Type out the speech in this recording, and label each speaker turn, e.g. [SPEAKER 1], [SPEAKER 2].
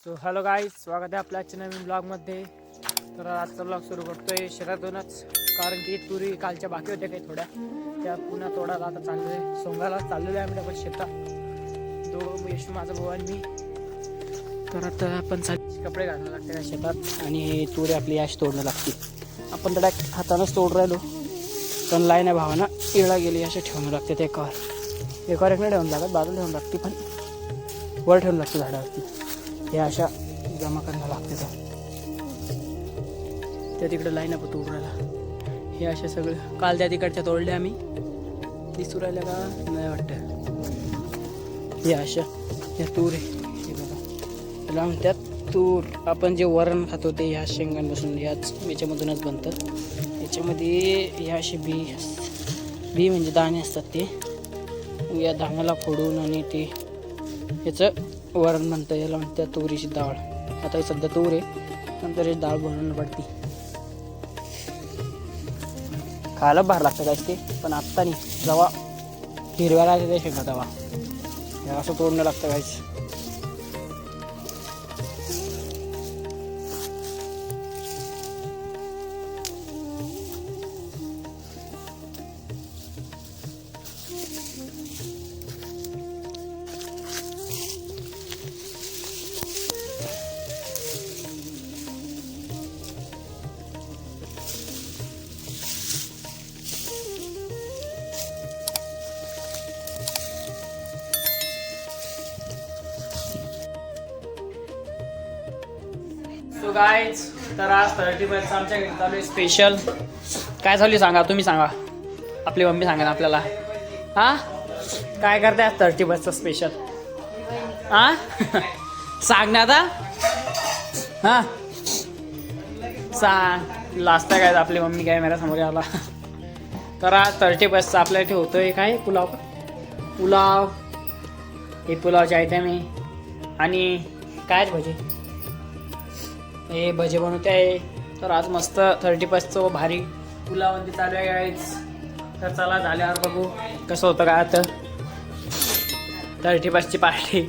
[SPEAKER 1] So hello guys, स्वागत आहे आपल्या आजच्या नवीन ब्लॉगमध्ये. तर आजचा ब्लॉग सुरू करतोय शेतातूनच, कारण की तुरी कालच्या बाकी होत्या काही थोड्या, त्या पुन्हा तोडायला आता चाललो आहे. सोंगायला चाललेलो आहे आम्ही डबल शेतात, दोघं यश माझा भाऊ आणि मी. तर आता आपण कपडे घालायला लागते त्या शेतात आणि हे तुरी आपली याश तोडणं लागते. आपण तर डायरेक्ट हातानंच तोड राहिलो, पण लाईन आहे भावाना इळा गेली असे ठेवणं लागते. ते एकावर एक नाही ठेवून लागत, बाजूला ठेवून लागते, पण वर ठेवून लागते झाडावरती. हे अशा जमा करायला लागते. त्या तिकडे लाईन आपण तोडून हे अशा सगळं काल त्या तिकडच्या तोडल्या आम्ही, दिसू राहिल्या का नाही वाटतं. हे अशा या तूर आहे, हे बघा त्याला म्हणतात तूर. आपण जे वरण खातो ते ह्या शेंगांपासून याच याच्यामधूनच बनतात. याच्यामध्ये हे असे बी म्हणजे दाणे असतात. ते या दाण्याला फोडून आणि ते याचं वरण म्हणतं, याला म्हणतात तुरीची डाळ. आता हे सध्या तूर आहे, नंतर हे डाळ बनवणं पडते. खायला बाहेर लागतं काय ते, पण आत्ता नाही, जेव्हा हिरव्या राहायचं ते शेंगा तेव्हा हे असं तोडणं लागतं काहीच. सो गाईज, तर आज 30 आमच्या घरी चालू आहे स्पेशल. काय चालू आहे सांगा, तुम्ही सांगा, आपली मम्मी सांगा ना आपल्याला. हां, काय करते आज 30 स्पेशल? हां सांग ना आता. हां सांग, लास्ट काय आपली मम्मी काय मेरा समोर आला. तर आज 30 आपल्याला ठेवतोय काय पुलाव. हे पुलावचे आयटम आहे आणि कायच भजी, हे भजे बनवते आहे. तर आज मस्त 30 भारी पुलावंती चालू आहे गाईज. तर चला झाल्यावर बघू कसं होतं काय. आता 30 पार्टी